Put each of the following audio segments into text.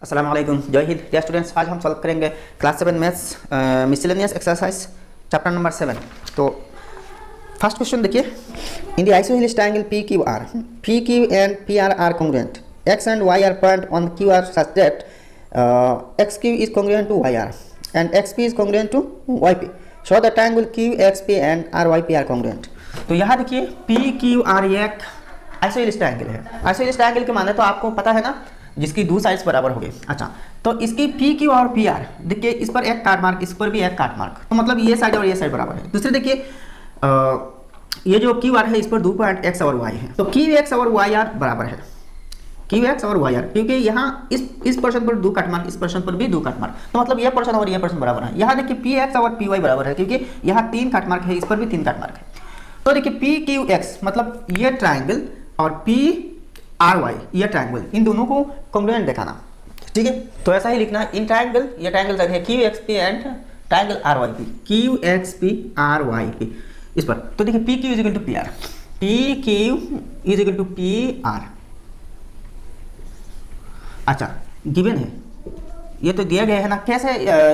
अस्सलाम वालेकुम, जय हिंद। डियर स्टूडेंट्स, आज हम सॉल्व करेंगे class 7 maths miscellaneous exercise chapter number 7। तो फर्स्ट क्वेश्चन देखिए, in the isosceles triangle P Q R, P Q and P are congruent, X and Y are point on Q R such that X Q is congruent to Y R and X P is congruent to Y P, show the triangle Q X P and R Y P are congruent. तो यहाँ देखिए P Q are एक आइसोहेलिस triangle है। आइसोहेलिस triangle के माने तो आपको पता है ना, जिसकी दो साइड्स बराबर हो गए। अच्छा, तो इसकी पी क्यू और पी आर देखिए, इस पर एक काट मार्क, इस पर भी एक काट मार्क, तो मतलब ये साइड और ये साइड बराबर है। दूसरे देखिए ये जो क्यू आर है, इस पर 2 पॉइंट एक्स और वाई है, तो क्यू एक्स और वाई आर बराबर है, क्यू एक्स और वाई आर, क्योंकि यहाँ इस पर्सन पर 2 काट मार्क, इस पर्सन पर भी 2 काट मार्क, तो मतलब ये पर्सन और ये पर्सन बराबर है। यहाँ देखिए पी एक्स और पी वाई बराबर है, क्योंकि यहाँ 3 काट मार्क है, इस पर भी 3 काट मार्क है। तो देखिए पी क्यू एक्स मतलब ये ट्राइंगल और पी आर वाई ये ट्राइंगल, इन दोनों को कॉन्ग्रुएंट दिखाना, ठीक है। तो ऐसा ही लिखना है, इन ट्राइंगल, ये ट्राइंगल है Q X P and triangle R Y P, Q X P R Y P इस पर। तो देखिए P Q is equal to P R, P Q is equal to P R. अच्छा, given है, ये तो दिया गया है ना, कैसे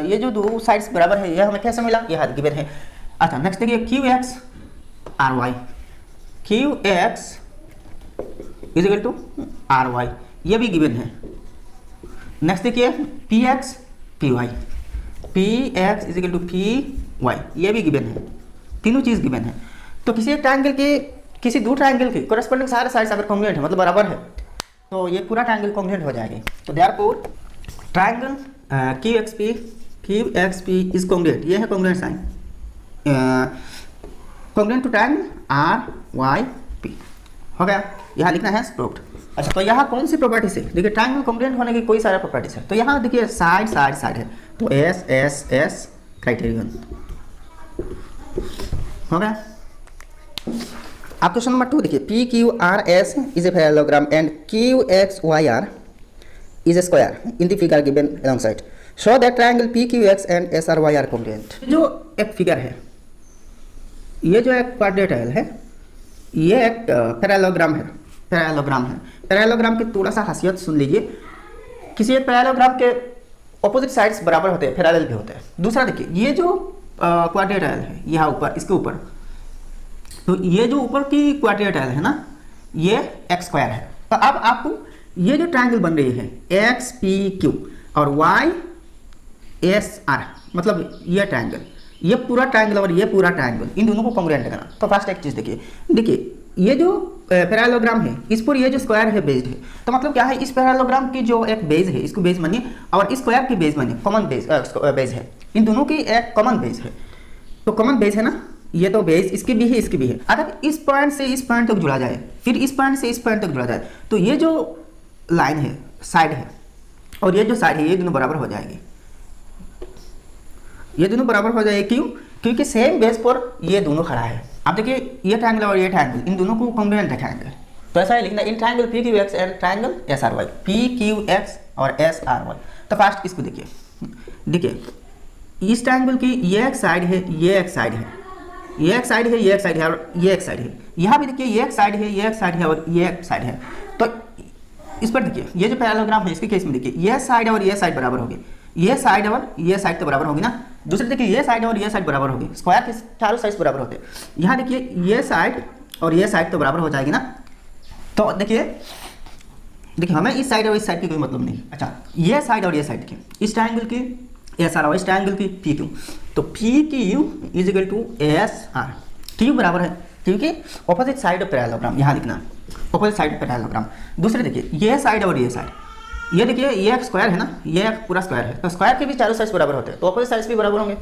ये जो 2 साइड्स बराबर है, ये हमें कैसे मिला, ये गिवन है। अच्छा, नेक्स्ट देखिए Q X R Y, Q X is equal to R Y, ये भी गिवन है। नेक्स्ट देखिए P X P Y, P X is equal to P Y, ये भी गिवन है, तीनों चीज़ गिवन है। तो किसी एक ट्रायंगल के, किसी 2 ट्रायंगल के कोरेस्पोंडिंग सारे साइड्स अगर कॉन्ग्रुएंट है, मतलब बराबर है, तो ये पूरा ट्रायंगल कॉन्ग्रुएंट हो जाएगी। तो therefore triangle Q X P is congruent, ये है congruent sign, congruent to triangle R Y P, हो गया। यहाँ लिखना है प्रूव्ड। अच्छा, तो यहाँ कौन सी प्रॉपर्टीज है, देखिए ट्रायंगल कॉन्ग्रुएंट होने की कोई सारा प्रॉपर्टीज है। तो यहाँ देखिए साइड साइड साइड है, तो एस एस एस क्राइटेरियन, हो गया। आप क्वेश्चन नंबर 2 देखिए, P Q R S is a parallelogram and Q X Y R is a square in the figure given alongside, show that triangle P Q X and S R Y are congruent. जो एक figure है, ये जो एक क्वाड्रेटाइल है, ये एक parallelogram है, पैरेललोग्राम की थोड़ा सा खासियत सुन लीजिए। किसी एक पैरेललोग्राम के ऑपोजिट साइड्स बराबर होते हैं, पैरेलल भी होते हैं। दूसरा देखिए, ये जो क्वाड्रेटाइल है यहाँ ऊपर, इसके ऊपर, तो ये जो ऊपर की क्वाड्रेटाइल है ना, ये एक्स स्क्वायर है। तो अब आपको ये जो ट्रायंगल बन रही है एक्स पी क्यू और वाई एस आर, मतलब ये ट्रायंगल, ये पूरा ट्रायंगल और ये पूरा ट्रायंगल, इन दोनों को कॉन्ग्रुएंट करना। तो फर्स्ट एक चीज देखिए ये जो पैरेललोग्राम है, इस पर ये जो स्क्वायर है बेस्ड है, तो मतलब क्या है, इस पैरेललोग्राम की जो एक बेस है, इसको बेस मानिए, और इस स्क्वायर की बेस मानिए, कॉमन बेस है, इन दोनों की एक कॉमन बेस है। तो कॉमन बेस है ना, ये तो बेस इसकी भी है, इसकी भी है। अगर इस पॉइंट से इस पॉइंट तक जुड़ा जाए, फिर इस पॉइंट से इस पॉइंट तक जुड़ा जाए, तो ये जो लाइन है, साइड है, और ये जो साइड है, ये दोनों बराबर हो जाएगी, ये दोनों बराबर हो जाएगी। क्यों? क्योंकि सेम बेस पर ये दोनों खड़ा है। अब देखिए ये ट्रायंगल और ये ट्रायंगल, इन दोनों को कॉन्ग्रुएंट दिखाएंगे। तो ऐसा ही लिखना, in triangle P Q X and triangle S R Y, P Q X और एस आर वाई। तो फर्स्ट इसको देखिए इस ट्रायंगल की ये एक साइड है, ये एक साइड है, ये एक साइड है, ये एक साइड है, और ये एक साइड है। यहाँ भी देखिए ये एक साइड है, ये एक साइड है, और ये एक साइड है। तो इस पर देखिए ये जो पैरेललोग्राम है, इसके केस में देखिए ये साइड और ये साइड बराबर होगी, ये साइड और ये साइड तो बराबर होगी ना। दूसरे देखिए ये साइड और ये साइड बराबर होगी, स्क्वायर के चारों साइड बराबर होते हैं। यहाँ देखिए ये साइड और ये साइड तो बराबर हो जाएगी ना। तो देखिए हमें इस साइड और इस साइड की कोई मतलब नहीं। अच्छा, ये साइड और ये साइड की, इस ट्रायंगल की एस आर और इस ट्रायंगल की पी क्यू, तो P Q is equal to S R, Q बराबर है, क्योंकि ऑपोजिट साइड ऑफ पैरेललोग्राम, यहाँ लिखना ऑपोजिट साइड ऑफ पैरेललोग्राम। दूसरे देखिए ये साइड और ये साइड, ये देखिए ये एक स्क्वायर है ना, ये एक पूरा स्क्वायर है, तो स्क्वायर के भी चारों साइड्स बराबर होते हैं, तो ऑपोजिट साइड्स भी बराबर होंगे।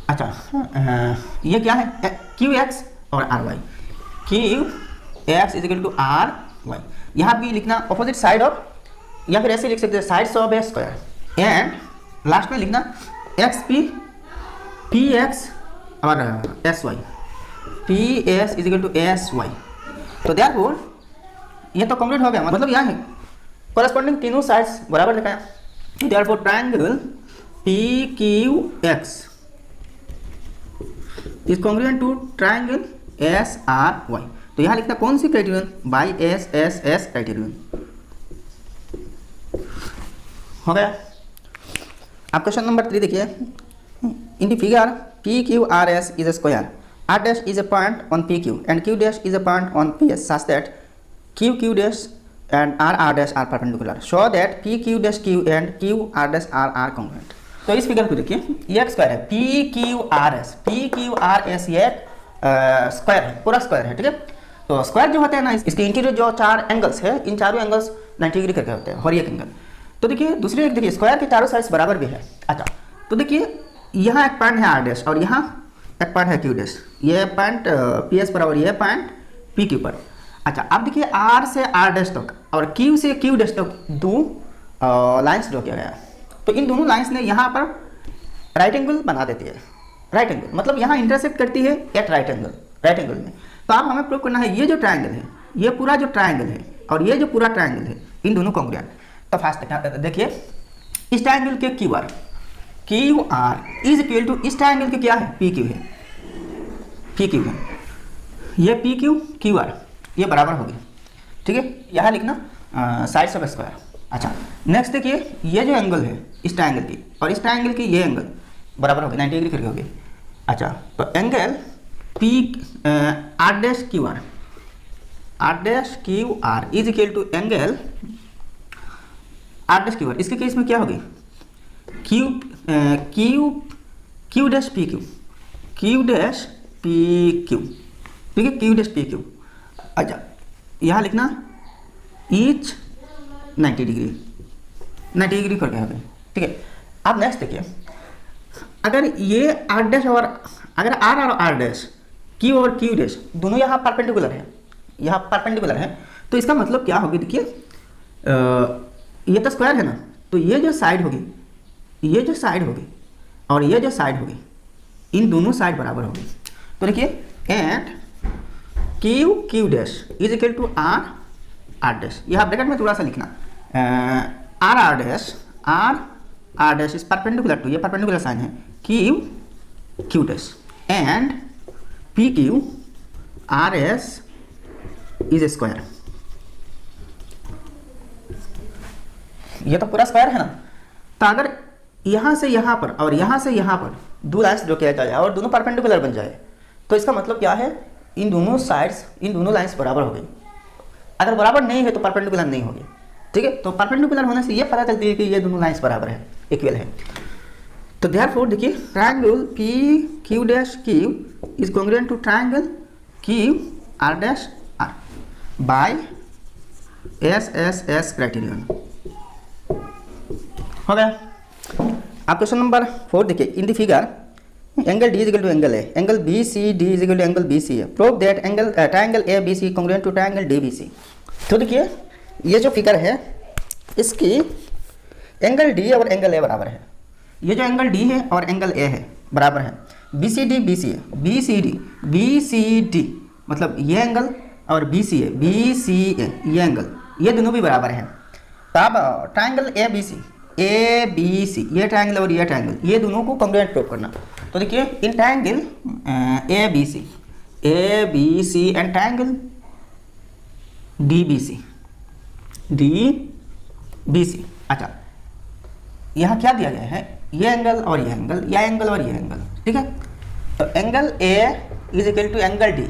अच्छा, ये क्या है, क्यू एक्स और R Y, Q X is equal to R Y. यहाँ भी लिखना ऑपोजिट साइड ऑफ, या फिर ऐसे लिख सकते हैं sides of a square, and last में लिखना एक्स पी, पी एक्स और S Y, P S is equal to S Y. तो देयरफॉर ये तो कंप्लीट हो गया, मतलब यहाँ है कॉरेस्पॉन्डिंग तीनों साइड्स बराबर दिखाया। Therefore triangle P Q X is congruent to triangle S R Y. तो यहाँ लिखना कौन सी criterion, by S S S criterion. हो गया। आप क्वेश्चन नंबर 3 देखिए, in the figure P Q R S is a square, R dash is a point on P Q and Q dash is a point on P S such that Q Q dash and R dash are perpendicular, show that P Q dash Q and Q R dash R congruent. तो इस figure को देखिए, ये एक square है, P Q R S ये square है, पूरा स्क्वायर है, ठीक है। तो स्क्वायर जो होते हैं ना, इसके इंटीरियर जो 4 एंगल्स है, इन चारों एंगल्स 90 डिग्री करके होते हैं, हर एक एंगल। तो देखिए दूसरी एक देखिए, स्क्वायर के चारों साइड्स बराबर भी है। अच्छा, तो देखिए यहाँ एक पॉइंट है आर डैश और यहाँ एक पॉइंट है क्यू डैश, ये पॉइंट पी एस पर और ये पॉइंट पी क्यू पर। अच्छा, अब देखिए आर से आर डैश तक और क्यू से क्यू डैश तक 2 लाइन्स ड्रॉ किया गया। तो इन दोनों लाइन्स ने यहाँ पर राइट एंगल बना देती है। राइट एंगल मतलब यहाँ इंटरसेक्ट करती है एट राइट एंगल में। तो अब हमें प्रूव करना है ये जो ट्रायंगल है, ये पूरा जो ट्रायंगल है और ये जो पूरा ट्रायंगल है, इन दोनों कॉन्ग्रुएंट। तो फर्स्ट देखिए, इस ट्रायंगल के Q R is equal to इस ट्रायंगल के क्या है, पी क्यू है, पी क्यू है, ये पी क्यू आर ये बराबर होगी, ठीक है। यहाँ लिखना साइड्स ऑफ स्क्वायर। अच्छा, नेक्स्ट देखिए, ये जो एंगल है इस ट्रायंगल की और इस ट्रायंगल की ये एंगल बराबर होगी, 90 डिग्री करके होगी। अच्छा, तो angle P R dash Q R is equal to angle R dash Q R. इसके केस में क्या होगी, क्यू डैश पी क्यू, ठीक है, क्यू डैश पी क्यू। अच्छा, यहाँ लिखना ईच 90 डिग्री करके होगी, ठीक है। अब नेक्स्ट देखिए, अगर ये आर डैश और अगर आर और आर डैश, क्यू और क्यू डैश दोनों यहाँ परपेंडिकुलर है, तो इसका मतलब क्या होगी, देखिए ये तो स्क्वायर है ना, तो ये जो साइड होगी और ये जो साइड होगी, इन दोनों साइड बराबर होगी। तो देखिए, at Q dash is equal to R dash, यहाँ ब्रैकेट में थोड़ा सा लिखना, R dash is perpendicular to, ये परपेंडिकुलर साइन है, Q dash and P Q R S is square. ये तो पूरा स्क्वायर है ना। तो अगर यहाँ से यहाँ पर और यहाँ से यहाँ पर 2 लाइन्स ड्रॉ किया जाए और दोनों परपेंडिकुलर बन जाए, तो इसका मतलब क्या है, इन दोनों साइड्स, इन दोनों लाइन्स बराबर हो गई। अगर बराबर नहीं है तो परपेंडिकुलर नहीं होगी, ठीक है। तो परपेंडिकुलर होने से ये पता चलती है कि ये दोनों लाइन्स बराबर है, इक्वल है। तो देयरफॉर देखिए, triangle P Q dash Q is congruent to triangle Q R dash R by S criterion. हो गया। आप क्वेश्चन नंबर 4 देखिए, in the figure angle D is equal to angle A, angle B C D is equal to angle B C है, prove that angle triangle A B C congruent to triangle D B C. तो देखिए, ये जो figure है इसकी angle D और angle A बराबर है। ये जो एंगल डी है और एंगल ए है बराबर है, बी सी डी मतलब ये एंगल और बी सी ए ये एंगल, ये दोनों भी बराबर हैं। तो अब ट्रायंगल ए बी सी ये ट्रायंगल और ये ट्रायंगल, ये दोनों को कॉन्ग्रुएंट प्रूव करना। तो देखिए, in triangle A B C and triangle D B C. अच्छा, यहाँ क्या दिया गया है, ये एंगल और ये एंगल, या एंगल और ये एंगल, ठीक है। तो angle A is equal to angle D,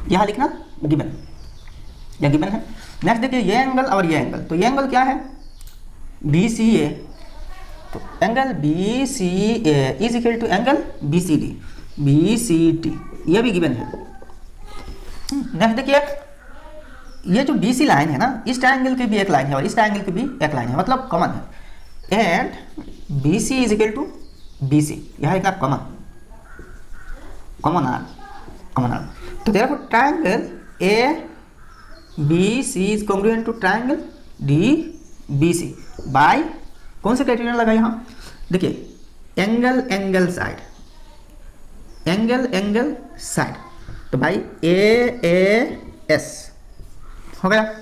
यहाँ लिखना गिवन है। नेक्स्ट देखिए, ये एंगल और ये एंगल, तो ये एंगल क्या है, बी सी ए, तो angle B C A is equal to angle B C D, ये भी गिवन है। नेक्स्ट देखिए, ये जो बी सी लाइन है ना, इस ट्रायंगल की भी एक लाइन है और इस ट्रायंगल की भी एक लाइन है, मतलब कॉमन है। And B C is equal to B C, यहाँ एक कॉमन आर। तो therefore triangle A B C is congruent to triangle D B C by कौन से क्राइटेरियन लगा यहाँ, देखिए, एंगल साइड, तो भाई ए एस हो गया। अब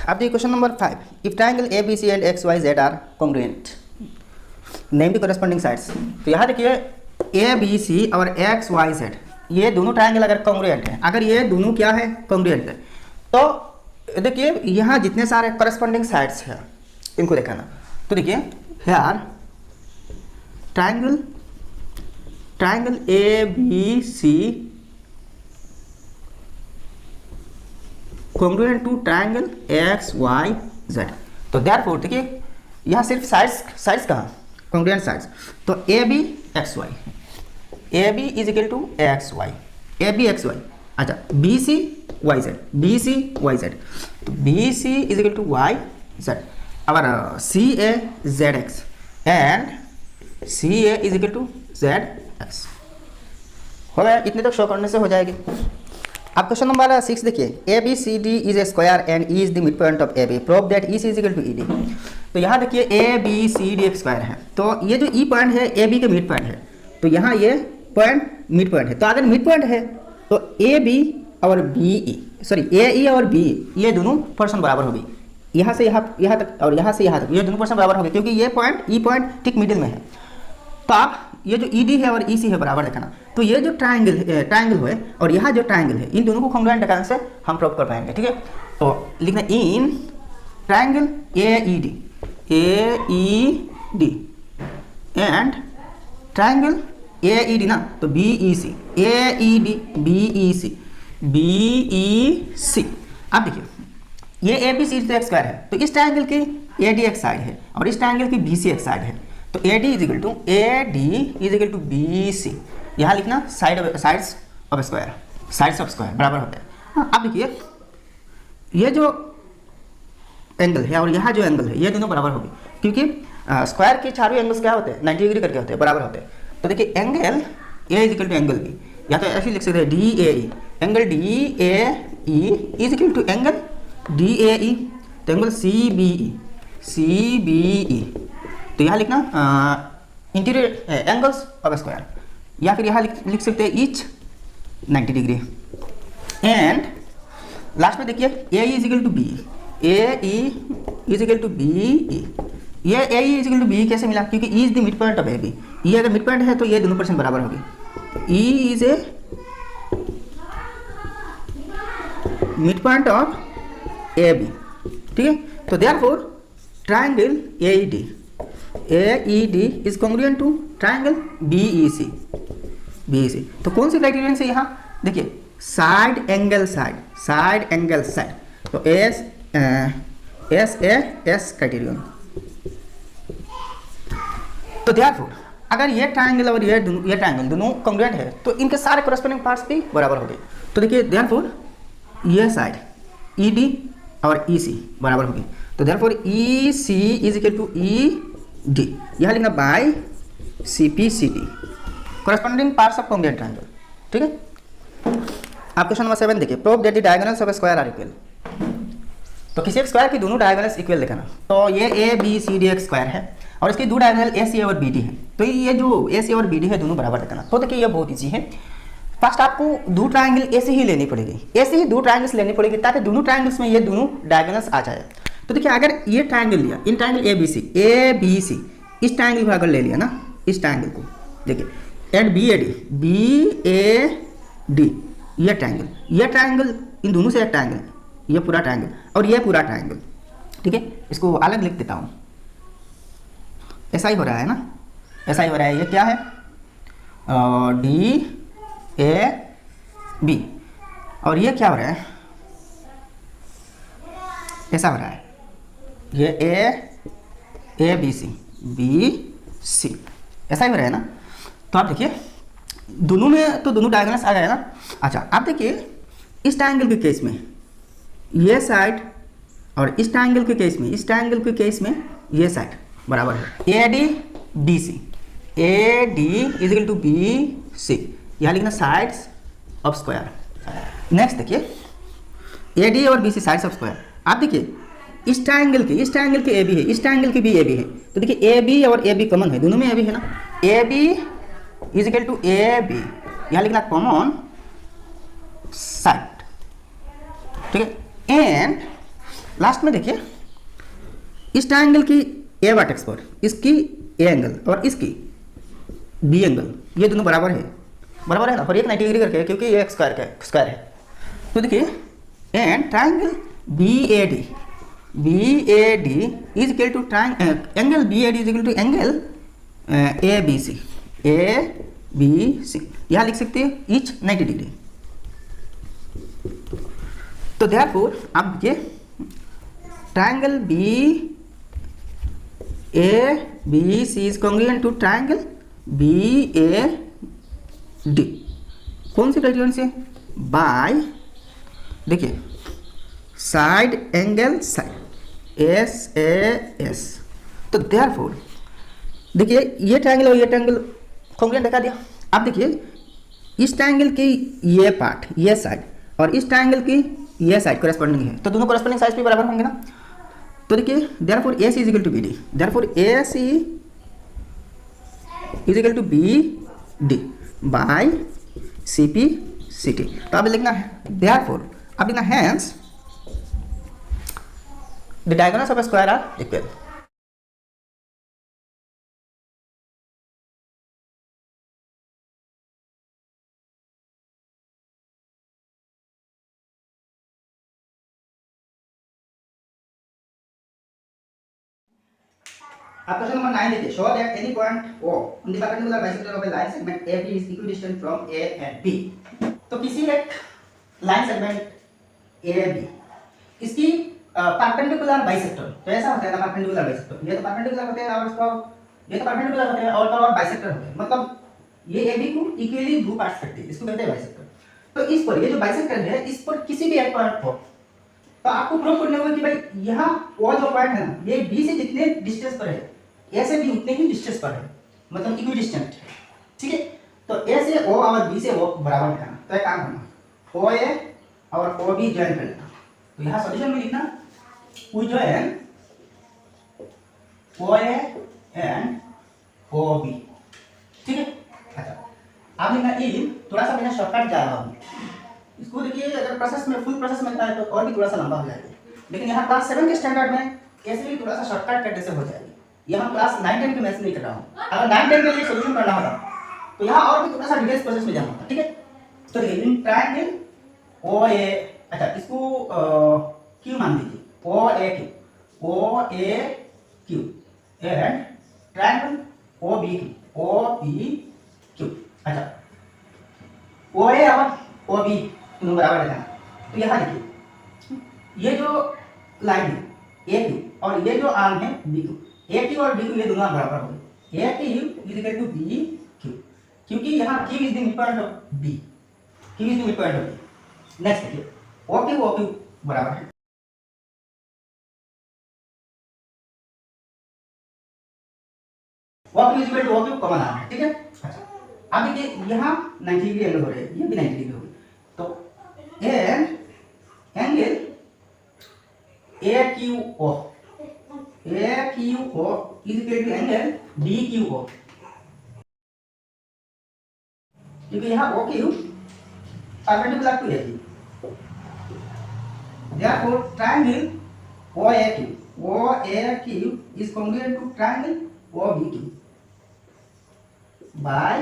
देखिए question number 5, if triangle A B C and X Y Z are congruent, name the corresponding sides. तो यहाँ देखिए, ए बी सी और एक्स वाई जेड ये दोनों ट्रायंगल अगर कॉन्ग्रुएंट है, अगर ये दोनों क्या है, कॉन्ग्रुएंट है, तो देखिए यहाँ जितने सारे कॉरेस्पॉन्डिंग साइड्स हैं इनको देखना। तो देखिए here triangle A B C congruent to triangle X Y Z. तो देयरफॉर देखिए यहाँ सिर्फ साइड्स कहाँ कॉन्ग्रुएंट साइड्स, तो A B X Y, A B is equal to X Y, A B X Y. अच्छा B C Y Z, B C Y Z, तो B C is equal to Y Z. अब C A Z X and C A is equal to Z x. हो गया, इतने तक show करने से हो जाएगी। अब क्वेश्चन नंबर 6 देखिए, A B C D is a square and E is the mid point of A B, prove that E C is equal to E D. तो यहाँ देखिए ए बी सी डी एक square है, तो ये जो E point है A B का मिड पॉइंट है, तो यहाँ ये पॉइंट मिड पॉइंट है। तो अगर मिड पॉइंट है तो ए बी और बी ई ए ई और बी ये दोनों पोर्शन बराबर होगी, यहाँ से यहाँ तक और यहाँ से यहाँ तक ये दोनों पोर्शन बराबर होंगे, क्योंकि ये पॉइंट ई पॉइंट ठीक मिडिल में है। तो आप ये जो ई डी है और ई सी है बराबर देखना, तो ये जो ट्राइंगल है और यहाँ जो ट्राइंगल है, इन दोनों को कॉन्ग्रुएंट दिखाने से हम प्रूव कर पाएंगे। ठीक है, तो लिखना in triangle A E D and triangle A E D ना, तो बी ई सी, ए ई डी बी ई सी। अब देखिए ये ए बी सी तो एक स्क्वायर है, तो इस ट्राइंगल की ए डी एक साइड है और इस ट्राइंगल की बी सी एक साइड है, तो A D is equal to B C. यहाँ लिखना साइड्स ऑफ स्क्वायर बराबर होते हैं। हाँ, अब देखिए ये जो एंगल है और यहाँ जो एंगल है ये दोनों बराबर होगी, क्योंकि स्क्वायर के चारों एंगल्स क्या होते हैं 90 डिग्री करके होते हैं, बराबर होते हैं। तो देखिए angle A is equal to angle B, या तो ऐसे लिख सकते हैं D A E, angle D A E is equal to angle D A E, तो एंगल सी बी ई। तो यहाँ लिखना इंटीरियर एंगल्स ऑफ स्क्वायर, या फिर यहाँ लिख सकते हैं ईच 90 डिग्री। एंड लास्ट में देखिए A is equal to B, A E is equal to B E. ये A E is equal to B कैसे मिला, क्योंकि E is the mid point of A B, E अगर midpoint है तो ये दोनों पर्सन बराबर होगी। E is a mid point of A B, ठीक है। तो therefore triangle A E D is congruent to triangle B E C. तो कौन सी क्राइटेरियन से यहाँ देखिए साइड एंगल साइड, तो एस क्राइटेरियन। तो देयरफॉर अगर ये ट्राइंगल और ये ट्राइंगल दोनों कॉन्ग्रुएंट है तो इनके सारे कोरस्पोंडिंग पार्ट्स भी बराबर हो गए। तो देखिए देयरफॉर ये साइड ई डी और ई सी बराबर होगी, तो therefore E C is equal to E D. यह लिखना by C P C D, corresponding parts of congruent triangle. ठीक है, आप क्वेश्चन नंबर 7 देखिए, prove that the diagonals of square are equal. तो किसी स्क्वायर की दोनों डायगोनल्स इक्वल लिखना। तो ये ए बी सी डी एक स्क्वायर है और इसकी दो डायगोनल ए सी और बी डी है, तो ये जो ए सी और बी डी है दोनों बराबर लिखना। तो देखिए ये बहुत ईजी है, फर्स्ट आपको दो ट्राइंगल ऐसे ही लेनी पड़ेगी, ऐसे ही दो ट्राइंगल्स लेनी पड़ेगी ताकि दोनों ट्राइंगल्स में ये दोनों डायगोनल्स आ जाए। तो देखिए अगर ये ट्राइंगल लिया, इन ट्राइंगल ए बी सी, इस ट्राइंगल को अगर ले लिया ना, इस ट्राइंगल को देखिए एंड बी ए डी, ये ट्राइंगल इन दोनों से एक ट्राइंगल, ये पूरा ट्राइंगल और ये पूरा ट्राइंगल। ठीक है, इसको अलग लिख देता हूँ, ऐसा ही हो रहा है ना, ऐसा ही हो रहा है। ये क्या है डी ए बी, और ये क्या हो रहा है, ऐसा हो रहा है, ये ए बी सी, ऐसा ही हो रहा है ना। तो आप देखिए दोनों में तो दोनों डायगोनल्स आ गए ना। अच्छा आप देखिए इस ट्रायंगल के केस में ये साइड और इस ट्रायंगल के केस में ये साइड बराबर है। A D D C, A D is equal to B C, यहाँ लिखना साइड्स ऑफ स्क्वायर। नेक्स्ट देखिए ए डी और B C sides of square. आप देखिए इस ट्रायंगल के ए बी है, इस ट्रायंगल के भी ए बी है, तो देखिए ए बी और ए बी कॉमन है, दोनों में ए बी है ना। A B is equal to A B, यहाँ लिखना कॉमन साइड, ठीक है। एंड लास्ट में देखिए इस ट्रायंगल की ए वर्टेक्स पर इसकी ए एंगल और इसकी बी एंगल, ये दोनों बराबर है ना, और एक 90 डिग्री करके, क्योंकि ये स्क्वायर है। तो देखिए and triangle B A D BAD is equal to angle BAD is equal to angle ABC, ABC यहाँ लिख सकते हैं ईच 90 डिग्री। तो देयरफॉर आप देखिए triangle BABC is congruent to triangle BAD। कौन सी क्राइटेरियन से? बाय देखिए साइड एंगल साइड SAS। तो देयरफॉर देखिए ये ट्रायंगल और ये ट्रायंगल कॉन्ग्रुएंट दिखा दिया। अब देखिए इस ट्रायंगल की ये पार्ट ये साइड और इस ट्रायंगल की ये साइड कॉरेस्पॉन्डिंग है, तो दोनों कॉरेस्पॉन्डिंग साइड भी बराबर होंगे ना। तो देखिए therefore AC is equal to BD, therefore AC is equal to BD by CP CT। तो अब लिखना है देयरफॉर अब लिखना hence the diagonals of a square are equal. अब क्वेश्चन नंबर 9 देखिए, show that any point O on the perpendicular bisector of a line segment AB is equidistant from A and B। तो किसी एक line segment AB इसकी perpendicular bisector, तो ऐसा होता है ना परपेंडिकुलर बाइसेक्टर, ये तो परपेंडिकुलर होते हैं और इसको ये तो परपेंडिकुलर होते हैं और बाइसेक्टर होते हैं, मतलब ये AB को इक्वली दो पार्ट्स करते हैं, इसको कहते हैं बाइसेक्टर। तो इस पर ये जो बाइसेक्टर है इस पर किसी भी एक पॉइंट हो तो आपको प्रूव करना होगा कि भाई यहाँ वो जो पॉइंट है ना ये B से जितने डिस्टेंस पर है A से भी उतने ही डिस्टेंस पर है, मतलब इक्विडिस्टेंट है, ठीक है। तो A से O और B से O बराबर है, तो एक काम करना OA और OB ज्वाइन कर लेना। तो यहाँ सॉल्यूशन में लिखना we join OA and OB, ठीक है। अच्छा आप लिखना इन, थोड़ा सा मैंने शॉर्टकट जा रहा हूँ, इसको देखिए अगर प्रोसेस में फुल प्रोसेस में है तो और भी थोड़ा सा लंबा हो जाएगा, लेकिन यहाँ क्लास 7 के स्टैंडर्ड में ऐसे भी थोड़ा सा शॉर्टकट करने से हो जाएगी। यहाँ क्लास 9-10 के मैथ्स नहीं कर रहा हूँ, अगर 9-10 के लिए सॉल्यूशन करना होगा तो यहाँ और भी थोड़ा सा डिटेल्स प्रोसेस में जाना होगा, ठीक है। तो देखिए इन ट्रायंगल OA, अच्छा इसको Q मान लीजिए OAQ एंड ट्रायंगल OBQ। अच्छा OA और OB दोनों बराबर है, तो यहाँ देखिए ये जो लाइन है AQ और ये जो आर्म है BQ, AQ और BQ ये दोनों बराबर होंगे, AQ is equal to BQ, क्योंकि यहाँ Q is the mid point of B, Q is the mid point of B। Next देखिए OQ बराबर है OQ is equal to OQ common arm है, ठीक है। अच्छा अब देखिए यहाँ 90 डिग्री एंगल हो रहे हैं, ये भी 90 डिग्री होगी, तो and angle AQO is equal to angle DQO, क्योंकि यहाँ OQ perpendicular to AB, therefore triangle OAQ is congruent to triangle OBQ by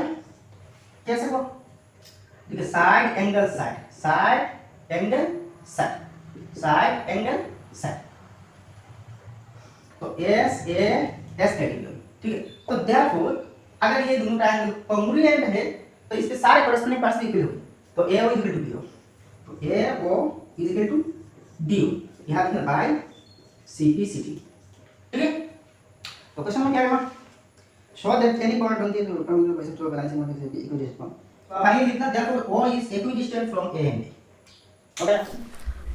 कैसे को देखिए साइड एंगल साइड, तो S कैटेगरी, ठीक है। तो देयरफॉर अगर ये दोनों ट्रायंगल कॉन्ग्रुएंट है तो इसके सारे कॉरेस्पॉन्डिंग पार्ट्स इक्वल होंगे, तो AO is equal to BO, तो AO is equal to DO, यहाँ लिखना बाय CP CT, ठीक है। तो क्वेश्चन में क्या है, show that any point on the perpendicular bisector of line segment is equidistant. Finally लिखना therefore O is equidistant from A and B, okay.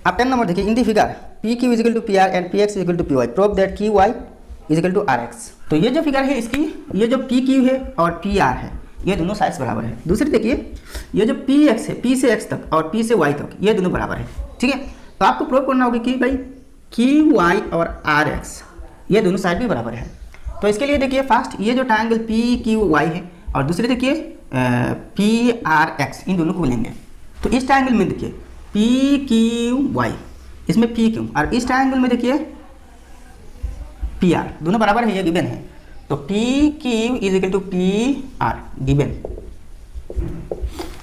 अब 10 नंबर देखिए, in the figure PQ is equal to PR and PX is equal to PY, prove that QY is equal to RX। तो ये जो figure है इसकी ये जो PQ है और PR है ये दोनों साइड्स बराबर है। दूसरी देखिए ये जो PX है P से X तक और P से Y तक ये दोनों बराबर है, ठीक है। तो आपको प्रूव करना होगा कि भाई QY और RX ये दोनों साइड भी बराबर है। तो इसके लिए देखिए फर्स्ट ये जो ट्रायंगल PQY है और दूसरे देखिए PRX, इन दोनों को लेंगे। तो इस ट्रायंगल में देखिए PQY, इसमें PQ, और इस ट्रायंगल में देखिए PR, दोनों बराबर है, ये गिवन है। तो PQ is equal to PR given.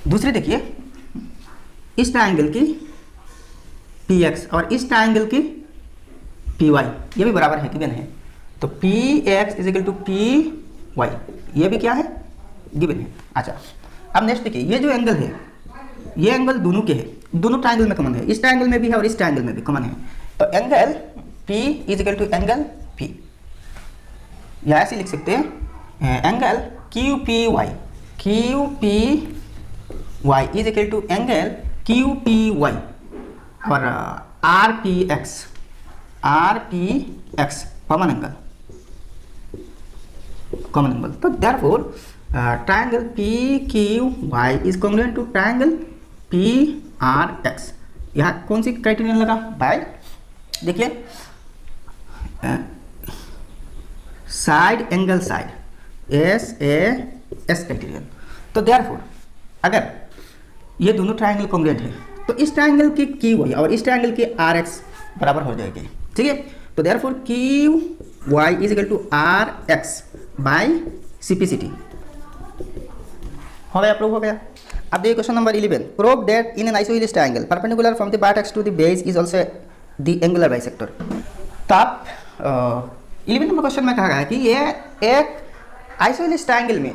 दूसरे देखिए इस ट्रायंगल की PX और इस ट्रायंगल की पी वाई, ये भी बराबर है, गिवन है। तो P X is equal to P Y, ये भी क्या है, गिवन है। अच्छा अब नेक्स्ट देखिए, ये जो एंगल है, ये एंगल दोनों के हैं, दोनों ट्रायंगल में कॉमन है, इस ट्रायंगल में भी है और इस ट्रायंगल में भी कॉमन है। तो angle P is equal to angle P, या ऐसे लिख सकते हैं angle Q P Y, Q P Y is equal to angle Q P Y और R P X, R P X common angle, common angle. तो therefore triangle P Q Y is congruent to triangle P R X. यहाँ कौन सी criterion लगा, by देखिए side angle side, S A S criterion. तो therefore अगर ये दोनों ट्रायंगल कॉन्ग्रुएंट है तो इस ट्रायंगल की क्यू वाई और इस ट्रायंगल की आर एक्स बराबर हो जाएगी, ठीक है। तो therefore Q Y is equal to R X by CPCT, हो गया, प्रूव हो गया। अब देखिए question number 11, prove that in an isosceles triangle perpendicular from the vertex to the base is also the angular bisector. तो आप 11 number question में कहा गया है कि ये एक आइसोहेलिस ट्रायंगल में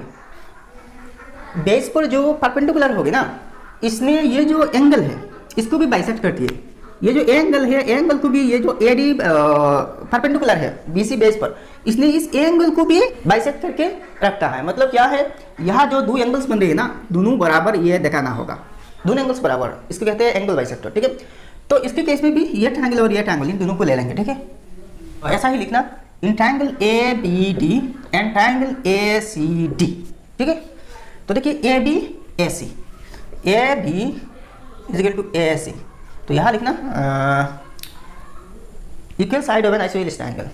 बेस पर जो परपेंडिकुलर होगी ना, इसमें ये जो एंगल है इसको भी बाइसेक्ट करती है। ये जो एंगल है, एंगल को भी, ये जो एडी परपेंडिकुलर है बीसी बेस पर, इसलिए इस एंगल को भी बाइसेक्ट करके रखता है। मतलब क्या है, यहाँ जो दो एंगल्स बन रही है ना, दोनों बराबर ये दिखाना होगा, दोनों एंगल्स बराबर, इसको कहते हैं एंगल बाइसेक्टर, ठीक है। तो इसके केस में भी ये ट्रायंगल और ये ट्रायंगल, इन दोनों को ले लेंगे, ठीक है। तो ऐसा ही लिखना, in triangle A B D and triangle A C D, ठीक है। तो देखिए A B A C, A B is equal to A C, तो यहाँ लिखना equal side of an isosceles triangle,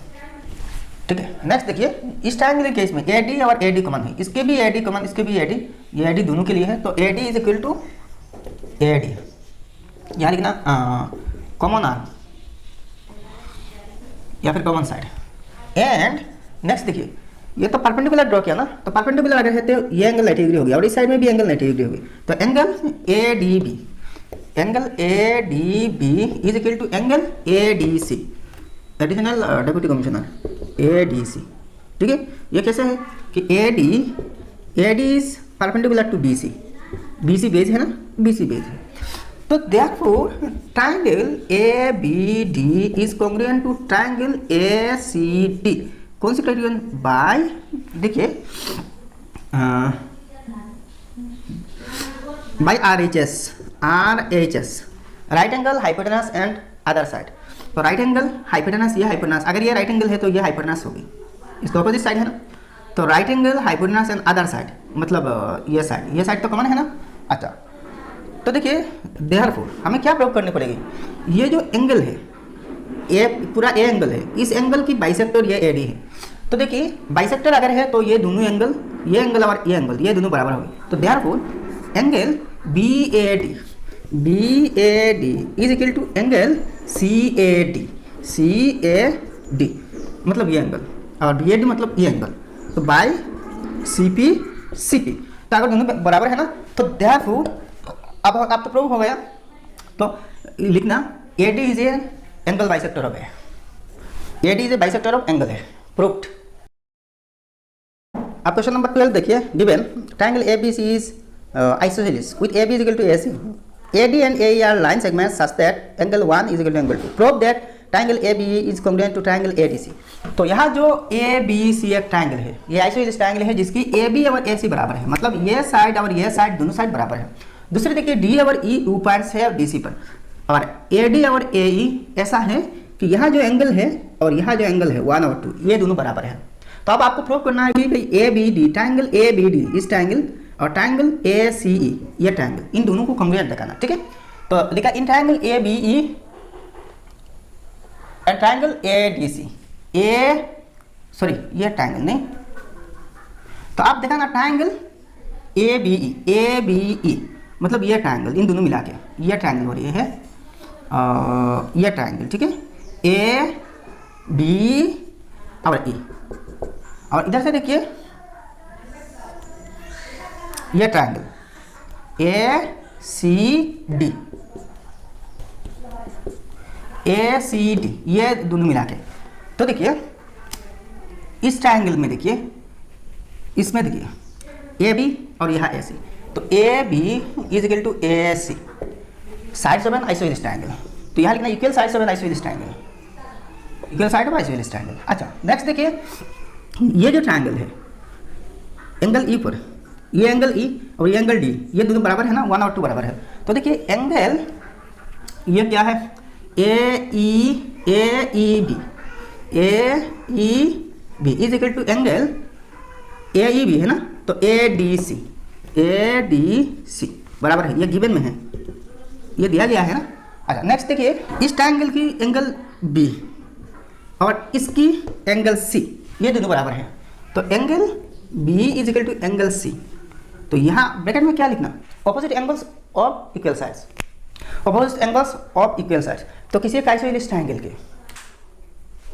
ठीक है। नेक्स्ट देखिए, इस ट्रायंगल के केस में ए डी और ए डी कॉमन है, इसके भी ए डी कॉमन, इसके भी ए डी, ये ए डी दोनों के लिए है। तो A D is equal to A D, यहाँ लिखना कॉमन आर्म या फिर कॉमन साइड। एंड नेक्स्ट देखिए, ये तो परपेंडिकुलर ड्रॉ किया ना, तो परपेंडिकुलर अगर है तो ये एंगल 90 डिग्री हो गया और इस साइड में भी एंगल 90 डिग्री होगी। तो angle A D B, angle A D B is equal to angle A D C, additional deputy commissioner A D C, ठीक है। ये कैसे है कि A D is perpendicular to B C, B C base है ना, B C base है। तो therefore triangle A B D is congruent to triangle A C D. कौन सी क्राइटेरियन, बाय देखिए by R H S, right angle hypotenuse and other side. तो right angle hypotenuse, ये hypotenuse, अगर ये right angle है तो ये हाइपोटेनस होगी, इसका ऑपोजिट साइड है ना। तो right angle hypotenuse and other side, मतलब ये साइड तो कॉमन है ना। अच्छा तो देखिए देयरफॉर हमें क्या प्रूव करनी पड़ेगी, ये जो एंगल है, ये पूरा ए एंगल है, इस एंगल की बाइसेक्टर ये ए डी है। तो देखिए बाइसेक्टर अगर है तो ये दोनों एंगल, ये एंगल और ये एंगल, ये दोनों बराबर होगी। तो therefore angle B A D is equal to angle C A D, मतलब ये एंगल, और बी ए डी मतलब ये एंगल। तो बाय सी पी, तो अगर दोनों बराबर है ना, तो देयरफॉर अब तो प्रूव हो गया। तो लिखना A D is a angle bisector of A D is a bisector of angle है, प्रूव्ड। अब क्वेश्चन नंबर 12 देखिए, given triangle A B C is isosceles with A B is equal to A C, A D and A are line segments such that angle 1 is equal to angle 2, prove that triangle A B is congruent to triangle A D C. तो यहाँ जो ए B सी एक triangle है, ये आइसोहेलिस triangle है जिसकी A B और ए सी बराबर है, मतलब ये साइड और ये साइड दोनों साइड बराबर है। दूसरे देखिए डी और ई 2 पॉइंट्स है डी सी पर, और ए डी और ए ई ऐसा है कि यहाँ जो एंगल है और यहाँ जो एंगल है 1 और 2, ये दोनों बराबर है। तो अब आपको प्रूव करना है कि भाई A B D, triangle A B D इस ट्रायंगल और ट्रायंगल ए सी ई ये ट्रायंगल, इन दोनों को कॉन्ग्रुएंट दिखाना, ठीक है। तो लिखा in triangle A B E and triangle A D C, ये ट्रायंगल नहीं, तो आप दिखाना ट्रायंगल ए बी ई मतलब ये ट्रायंगल, इन दोनों मिला के ये ट्रायंगल हो रही है, ये ट्रायंगल, ठीक है, ए बी और ई। और इधर से देखिए ये triangle A C D, ACD, ये दोनों मिला के। तो देखिए इस ट्रायंगल में देखिए, इसमें देखिए AB और यहाँ AC, तो AB is equal to AC, sides of an isosceles triangle. तो यहाँ लिखना equal sides of an isosceles triangle, equal side of isosceles triangle. अच्छा नेक्स्ट देखिए, ये जो ट्रायंगल है एंगल E पर, ये एंगल E और ये एंगल D, ये दोनों बराबर है ना, 1 और 2 बराबर है। तो देखिए एंगल ये क्या है, AEB is equal to angle AEB है ना, तो ADC बराबर है, ये गिवन में है, ये दिया गया है ना। अच्छा नेक्स्ट देखिए, इस ट्रायंगल की एंगल B और इसकी एंगल C, ये दोनों बराबर है। तो angle B is equal to angle C, तो यहाँ ब्रैकेट में क्या लिखना, opposite angles of equal sides, opposite angles of equal sides. तो किसी एक आइसोसेलेस ट्रायंगल के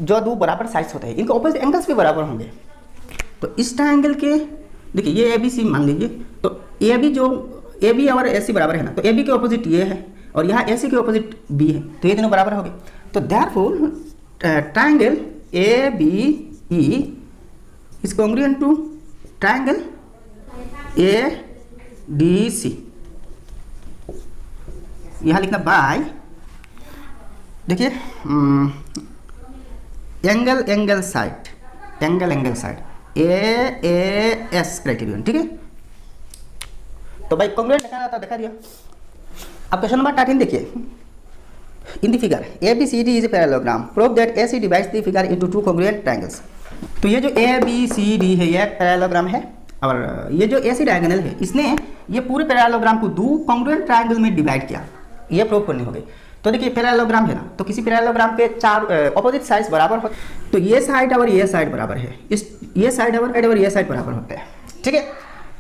जो दो बराबर साइड्स होते हैं, इनके ऑपोजिट एंगल्स भी बराबर होंगे। तो इस ट्रायंगल के देखिए ये ABC मान लीजिए, तो AB और AC बराबर है ना, तो AB के ऑपोजिट ये है और यहाँ AC के ऑपोजिट B है, तो ये दोनों बराबर हो गए। तो therefore triangle ABE is congruent to triangle ADC। यहाँ लिखना बाय, देखिए एंगल साइड AAS क्राइटेरियन, ठीक है। तो भाई कॉन्ग्रुएंट दिखाना था, दिखा दिया। अब क्वेश्चन नंबर 13 देखिए, in the figure ABCD is a parallelogram, prove that AC divides the figure into two congruent triangles. तो ये जो ABCD है ये पैरेललोग्राम है, और ये जो AC डायगोनल है इसने ये पूरे पैरेललोग्राम को दो कॉन्ग्रुएंट ट्रायंगल में डिवाइड किया, ये प्रूव करनी होगी। तो देखिए पैरेललोग्राम है ना, तो किसी पैरेललोग्राम के चार ऑपोजिट साइड्स बराबर हो, तो ये साइड और ये साइड बराबर है, ये साइड और ये साइड बराबर होते हैं, ठीक है।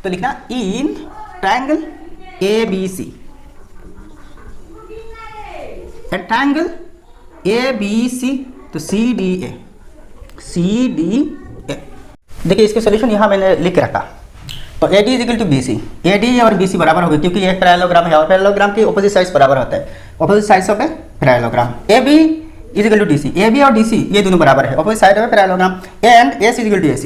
तो लिखना in triangle ABC and triangle ABC, तो CDA। देखिए इसके सॉल्यूशन यहाँ मैंने लिख रखा। तो AD is equal to BC, AD और BC बराबर हो गए क्योंकि ये पैरेललोग्राम है और पैरेललोग्राम के ऑपोजिट साइड्स बराबर होते हैं, opposite sides of a parallelogram. AB is equal to DC, AB और DC ये दोनों बराबर है, opposite side of a parallelogram. And AC is equal to AC,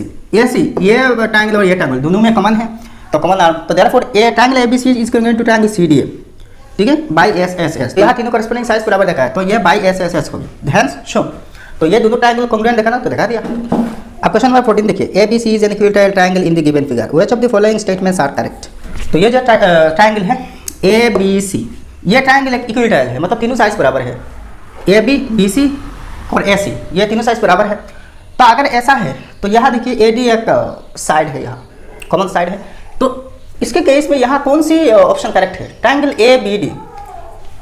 ये ट्रायंगल और ये ट्रायंगल दोनों में कॉमन है, तो कॉमन, तो therefore a triangle ABC is equal to triangle CDA, ठीक है, बाई SSS। यहाँ तीनों कॉरेस्पोंडिंग साइड्स बराबर देखा है, तो ये बाई SSS होगी, हेंस शो। तो ये दोनों ट्रायंगल कॉन्ग्रुएंट देखा ना, तो दिखा दिया। अब क्वेश्चन नंबर 14 देखिए, ABC is an equilateral triangle in the given figure, which of the following statements are correct. तो ये जो ट्रायंगल है ABC, ये ट्रायंगल एक इक्विलैटरल है, मतलब तीनों साइड्स बराबर है, AB BC और AC ये तीनों साइड्स बराबर है। तो अगर ऐसा है तो यहाँ देखिए AD एक साइड है, यहाँ कॉमन साइड है, तो इसके केस में यहाँ कौन सी ऑप्शन करेक्ट है, triangle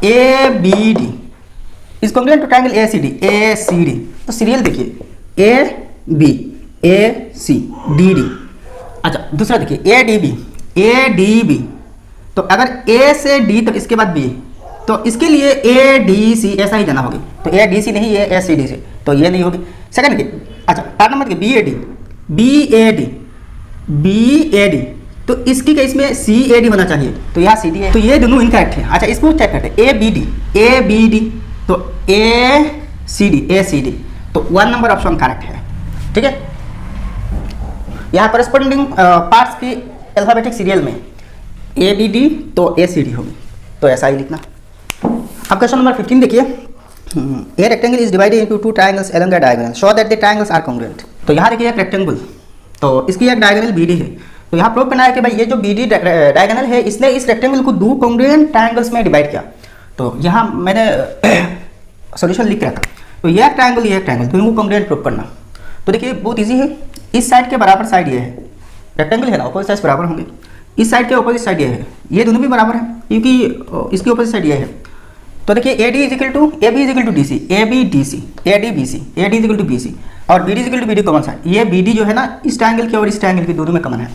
ABD is congruent to triangle ACD। तो सीरियल देखिए ABACDD। अच्छा दूसरा देखिए ADB, तो अगर A से D तक इसके बाद B, तो इसके लिए ADC ऐसा ही जाना होगी, तो ADC नहीं ये ACD से, तो ये नहीं होगी। सेकंड की, अच्छा थर्ड नंबर के BAD, तो इसकी केस में CAD होना चाहिए, तो यहाँ CD है, तो ये दोनों इनकरेक्ट है। अच्छा इसको चेक करते हैं, ABD, तो ACD, तो 1 नंबर ऑप्शन करेक्ट है, ठीक है। यहाँ करस्पॉन्डिंग पार्ट्स की अल्फाबेटिक सीरियल में ABD तो ACD होगी, तो ऐसा ही लिखना। अब क्वेश्चन नंबर 15 देखिए, a rectangle is divided into two triangles along a diagonal, show that the triangles are congruent. तो यहाँ देखिए एक रेक्टेंगल, तो इसकी एक डायगोनल BD है, तो यहाँ प्रूव करना है कि भाई ये जो BD डायगोनल है इसने इस रेक्टेंगल को दो कॉन्ग्रुएंट ट्रायंगल्स में डिवाइड किया। तो यहाँ मैंने सॉल्यूशन लिख रखा, तो ये एक ट्रायंगल दोनों को कॉन्ग्रुएंट प्रूव करना। तो देखिए बहुत इजी है, इस साइड के बराबर साइड ये है, रेक्टेंगल है ना, ऑपोजिट साइड बराबर होंगे, इस साइड के ऑपोजिट साइड ये है, ये दोनों भी बराबर है क्योंकि इसकी ऑपोजिट साइड ये है। तो देखिए AB is equal to DC, ABDC, ADBC, AD is equal to BC और BD is equal to BD common side, ये BD जो है ना इस ट्रायंगल के और इस ट्रायंगल के दोनों में कॉमन है।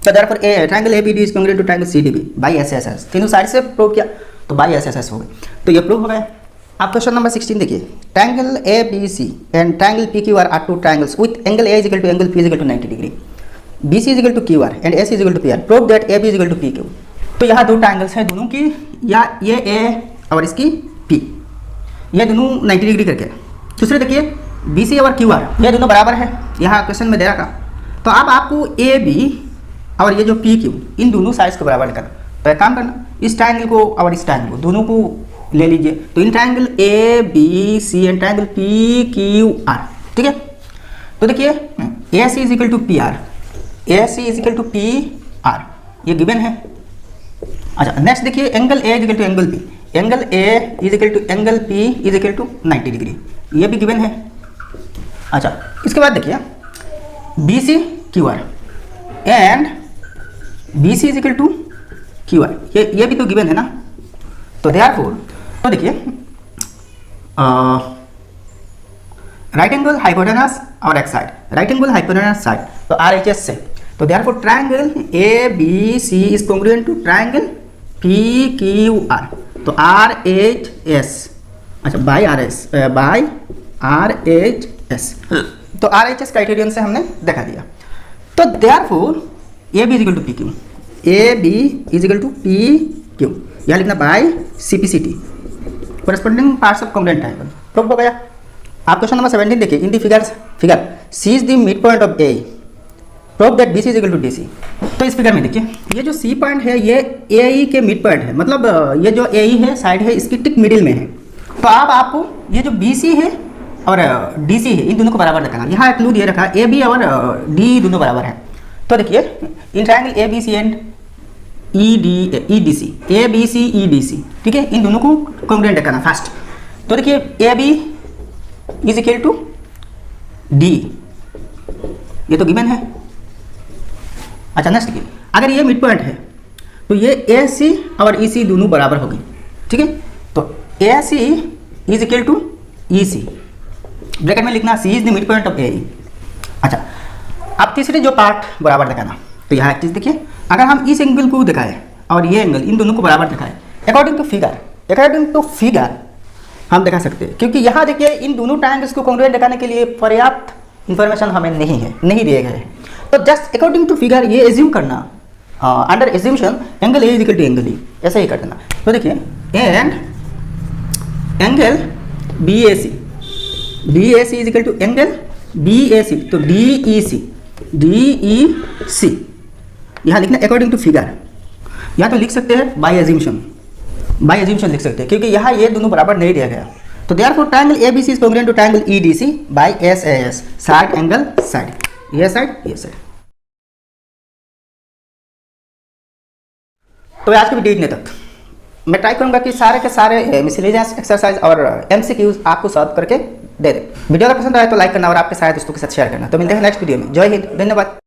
तो therefore triangle ABD is congruent to triangle CDB by SSS, तीनों साइड से प्रूव किया तो बाय SSS हो गए, तो ये प्रूव हो गया। अब क्वेश्चन नंबर 16 देखिए, triangle ABC and triangle PQR are two triangles with angle A is equal to angle P is equal to 90 degree, BC is equal to QR and AC is equal to PR, prove that AB is equal to PQ। तो यहाँ दो triangles हैं दोनों की, या ये A और इसकी P, ये दोनों 90 डिग्री करके। दूसरे देखिए बी सी और क्यू आर, ये दोनों बराबर है, यहाँ क्वेश्चन में दे रखा। तो अब आपको ए बी और ये जो पी क्यू, इन दोनों साइज को बराबर करना। तो एक काम करना, इस ट्रायंगल को और इस ट्रायंगल को दोनों को ले लीजिए। तो in triangle A B C and triangle P Q R, ठीक है। तो देखिए A C is equal to P R, A C is equal to P R, ये गिवन है। अच्छा नेक्स्ट देखिए angle A is equal to angle P, angle A is equal to angle P is equal to 90 degree, ये भी given है। अच्छा इसके बाद देखिए B C Q R and B C is equal to Q R, ये भी तो गिवन है ना। तो देयरफॉर तो देखिए राइट एंगल हाइपोटेनस और X side, right angle hypotenuse side, तो आर एच एस से। तो therefore triangle A B C is congruent to triangle P Q R. तो आर एच एस, अच्छा by R S, by R H S. तो R H S criterion से हमने दिखा दिया। तो therefore A B is equal to P Q, A B is equal to P Q, यहाँ लिखना by C P C T, corresponding parts of congruent triangle। Proof हो गया। आप क्वेश्चन नंबर 17 देखिए, in the figure C is the mid point of A, proof that B C is equal to D C. तो इस figure में देखिए ये जो सी पॉइंट है ये ए ई के मिड पॉइंट है, मतलब ये जो ए ई है साइड है इसकी टिक मिडिल में है। तो अब आपको ये जो बी सी है और डी सी है इन दोनों को बराबर रखना। यहाँ एक क्लू दिए रखा ए बी और डी दोनों बराबर है। तो देखिए in triangle A B C and E D C, A B C E D C, ठीक है, इन दोनों को कॉन्ग्रुएंट करना फर्स्ट। तो देखिए A B is equal to D, ये तो गिवन है। अच्छा नेक्स्ट देखिए अगर ये मिड पॉइंट है तो ये ए सी और ई सी दोनों बराबर होगी, ठीक है। तो A C is equal to E C, bracket में लिखना C is the mid point of A E. अच्छा अब तीसरे जो पार्ट बराबर दिखाना। तो यहाँ एक चीज़ देखिए, अगर हम इस एंगल को दिखाएं और ये एंगल इन दोनों को बराबर दिखाएं अकॉर्डिंग टू फिगर हम दिखा सकते हैं, क्योंकि यहाँ देखिए इन दोनों ट्रायंगल्स को कॉन्ग्रुएंट दिखाने के लिए पर्याप्त इंफॉर्मेशन हमें नहीं दिए गए हैं। तो जस्ट अकॉर्डिंग टू फिगर ये एज्यूम करना, under assumption angle A is equal to angle E, ऐसे ही कर देना। तो देखिए and angle B A C is equal to angle B A C, तो डी ई सी यहाँ लिखना अकॉर्डिंग टू फिगर। यहाँ तो लिख सकते हैं बाय एज्यूमशन लिख सकते हैं, क्योंकि यहाँ ये दोनों बराबर नहीं दिया गया। तो therefore triangle A B C is congruent to triangle E D C by S A S, side angle side, ये साइड। तो आज की वीडियो इतने तक। मैं ट्राई करूंगा कि सारे के सारे मिसलेनियस एक्सरसाइज और एमसीक्यूज आपको सॉल्व करके दे दे। वीडियो अगर पसंद आए तो लाइक करना और आपके सारे दोस्तों के साथ शेयर करना। तो मिलते हैं नेक्स्ट वीडियो में। जय हिंद, धन्यवाद।